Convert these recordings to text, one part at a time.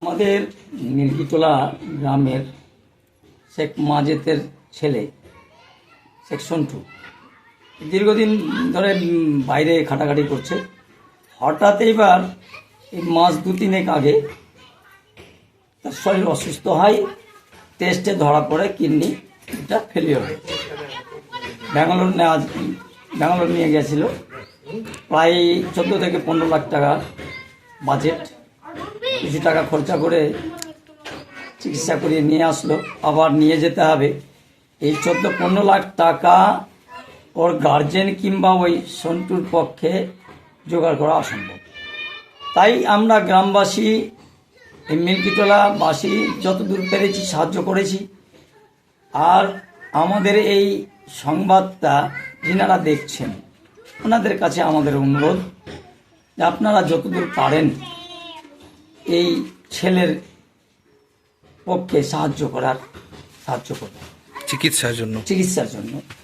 আমাদের মির্গিটোলা গ্রামের শেখ মাজেদের ছেলে শেখ সন্টু দীর্ঘদিন ধরে বাইরে খাটাখাটি করছে। হঠাৎ এবার এই মাস দু তিনেক আগে তার শরীর অসুস্থ হয়, টেস্টে ধরা পড়ে কিডনিটা ফেলিওর হয়। ব্যাঙ্গালোর নিয়ে গেছিল, প্রায় 14 থেকে 15 লাখ টাকা বাজেট, কিছু টাকা খরচা করে চিকিৎসা করিয়ে নিয়ে আসলো, আবার নিয়ে যেতে হবে। এই 14-15 লাখ টাকা ওর গার্জেন কিংবা ওই সন্টুর পক্ষে জোগাড় করা অসম্ভব। তাই আমরা গ্রামবাসী, এই মিল্কিটোলাবাসী যতদূর পেরেছি সাহায্য করেছি। আর আমাদের এই সংবাদটা যিনারা দেখছেন ওনাদের কাছে আমাদের অনুরোধ যে আপনারা যতদূর পারেন এই ছেলের পক্ষে সাহায্য করবেন চিকিৎসার জন্য।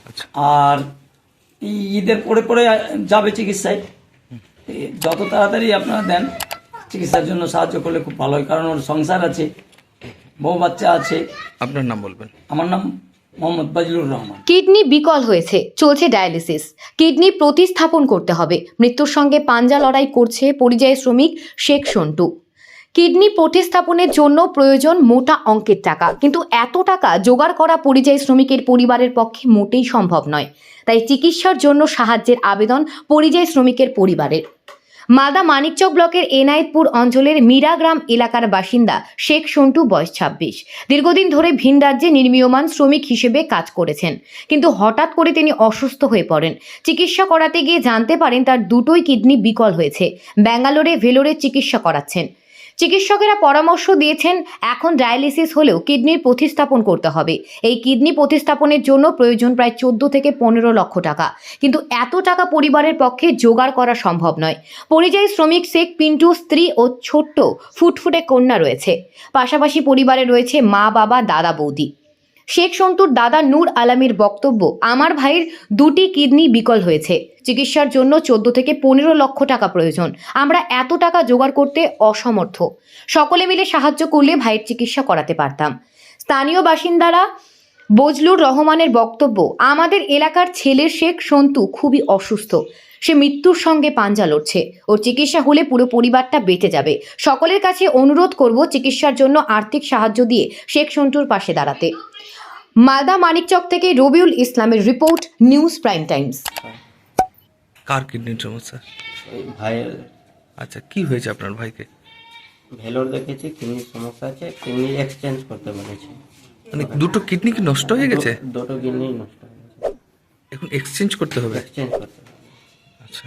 আচ্ছা। আর ঈদের পরে পরে যাবে চিকিৎসায়, যত তাড়াতাড়ি আপনারা দেন চিকিৎসার জন্য সাহায্য করলে খুব ভালো হয়, কারণ ওর সংসার আছে, বউ বাচ্চা আছে। আপনার নাম বলবেন? আমার নাম মোহাম্মদ বাজলুর রহমান। কিডনি বিকল হয়েছে, চলছে ডায়ালিসিস। কিডনি প্রতিস্থাপন করতে হবে, মৃত্যুর সঙ্গে পাঞ্জা লড়াই করছে পরিযায়ী শ্রমিক শেখ সন্টু। কিডনি প্রতিস্থাপনের জন্য প্রয়োজন মোটা অঙ্কের টাকা, কিন্তু এত টাকা জোগাড় করা পরিযায়ী শ্রমিকের পরিবারের পক্ষে মোটেই সম্ভব নয়। তাই চিকিৎসার জন্য সাহায্যের আবেদন পরিযায়ী শ্রমিকের পরিবারের। মালদা মানিকচক ব্লকের এনায়েতপুর অঞ্চলের মীরাগ্রাম এলাকার বাসিন্দা শেখ সন্টু, বয়স 26। দীর্ঘদিন ধরে ভিন রাজ্যে নির্মীয়মান শ্রমিক হিসেবে কাজ করেছেন, কিন্তু হঠাৎ করে তিনি অসুস্থ হয়ে পড়েন। চিকিৎসা করাতে গিয়ে জানতে পারেন তার দুটোই কিডনি বিকল হয়েছে। ব্যাঙ্গালোরে ভেলোরে চিকিৎসা করাচ্ছেন। চিকিৎসকেরা পরামর্শ দিয়েছেন এখন ডায়ালিসিস হলেও কিডনির প্রতিস্থাপন করতে হবে। এই কিডনি প্রতিস্থাপনের জন্য প্রয়োজন প্রায় 14 থেকে 15 লক্ষ টাকা, কিন্তু এত টাকা পরিবারের পক্ষে জোগাড় করা সম্ভব নয়। পরিযায়ী শ্রমিক শেখ পিন্টু স্ত্রী ও ছোট্ট ফুটফুটে কন্যা রয়েছে। পাশাপাশি পরিবারে রয়েছে মা, বাবা, দাদা, বৌদি। শেখ সন্টুর দাদা নূর আলমের বক্তব্য, আমার ভাইয়ের দুটি কিডনি বিকল হয়েছে, চিকিৎসার জন্য 14 থেকে 15 লক্ষ টাকা প্রয়োজন। আমরা এত টাকা জোগাড় করতে অসমর্থ। সকলে মিলে সাহায্য করলে ভাইয়ের চিকিৎসা করাতে পারতাম। স্থানীয় বাসিন্দারা বজলুর রহমানের বক্তব্য, আমাদের এলাকার ছেলে শেখ সন্টু খুবই অসুস্থ, সে মৃত্যুর সঙ্গে পাঞ্জা লড়ছে। ওর চিকিৎসা হলে পুরো পরিবারটা বেঁচে যাবে। সকলের কাছে অনুরোধ করব চিকিৎসার জন্য আর্থিক সাহায্য দিয়ে শেখ সন্টুর পাশে দাঁড়াতে। মালদা মানিকচক থেকে রবিউল ইসলামের রিপোর্ট, নিউজ প্রাইম টাইমস। কার কিডনির সমস্যা? ভাইয়ের। আচ্ছা, কি হয়েছে আপনার ভাইকে? ভেলোর দেখেছি, কিডনির সমস্যা আছে, কিডনি এক্সচেঞ্জ করতে বলেছে। মানে দুটো কিডনি কি নষ্ট হয়ে গেছে? দুটো কিডনি নষ্ট হয়ে গেছে, এখন এক্সচেঞ্জ করতে হবে। এক্সচেঞ্জ করতে হবে। আচ্ছা,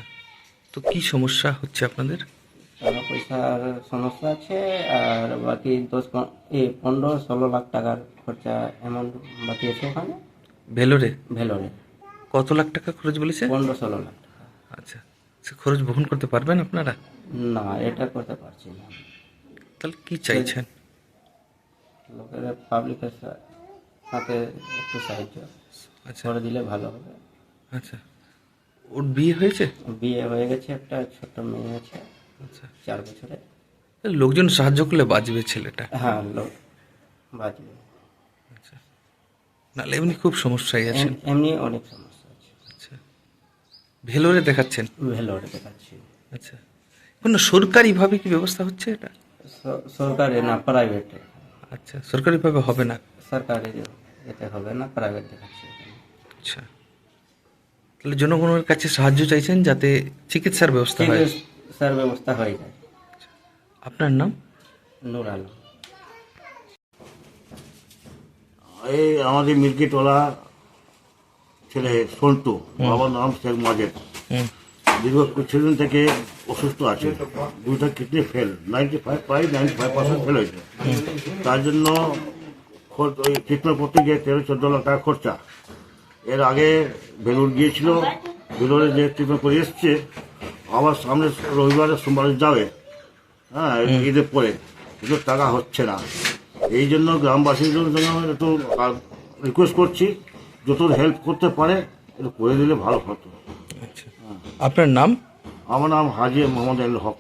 তো কি সমস্যা হচ্ছে আপনাদের? টাকা পয়সার সমস্যা আছে, আর বাকি 15-16 লাখ টাকার খরচা অ্যামাউন্ট বাকি আছে ওখানে ভেলোরে। কত লাখ টাকা খরচ বলেছে? 15-16 লাখ টাকা। আচ্ছা, সে খরচ বহন করতে পারবেন আপনারা? না, এটা করতে পারছি না। তাহলে কি চাইছেন? লোকের পাবলিকের সাথে একটু সাহায্য করে দিলে ভালো হবে। আচ্ছা, ওর বিয়ে হয়েছে? বিয়ে হয়ে গেছে, একটা ছোট্ট মেয়ে আছে। আচ্ছা, 4 বছরে। লোকজন সাহায্য করলে বাঁচবে ছেলেটা? হ্যাঁ, লোক বাঁচবে। আচ্ছা, নাহলে এমনি খুব সমস্যায় আছেন? এমনি অনেক সমস্যা আছে। আচ্ছা, ভেলোরে দেখাচ্ছেন? ভেলোরে দেখাচ্ছি। আচ্ছা, কোনো সরকারিভাবে কি ব্যবস্থা হচ্ছে এটা? সরকারি না, প্রাইভেটে। আচ্ছা, সরকারিভাবে হবে না? সরকারি এতে হবে না, প্রাইভেট দেখাচ্ছি। আচ্ছা, তাহলে জনগণের কাছে সাহায্য চাইছেন যাতে চিকিৎসার ব্যবস্থা হয়? চিকিৎসার ব্যবস্থা হয়ে যায়। আপনার নাম? নূর আলম। এই আমাদের মিল্কিটোলা ছেলে সন্টু, বাবার নাম শেখ মাজেদ, দীর্ঘ কিছুদিন থেকে অসুস্থ আছে। দুইটা কিডনি ফেল, 95% ফেল হয়েছে। তার জন্য ওই ট্রিটমেন্ট করতে গিয়ে 13-14 লাখ টাকা খরচা। এর আগে ভেলোর গিয়েছিল, ভেলোরে যে ট্রিটমেন্ট করে এসছে, আবার সামনে রবিবারে সোমবারে যাবে, হ্যাঁ, ঈদের পরে, কিন্তু টাকা হচ্ছে না। এই জন্য গ্রামবাসীর জন্য একটু রিকোয়েস্ট করছি, যত হেল্প করতে পারে একটু করে দিলে ভালো হতো। আচ্ছা, আপনার নাম? আমার নাম হাজি মোহাম্মদ আল হক।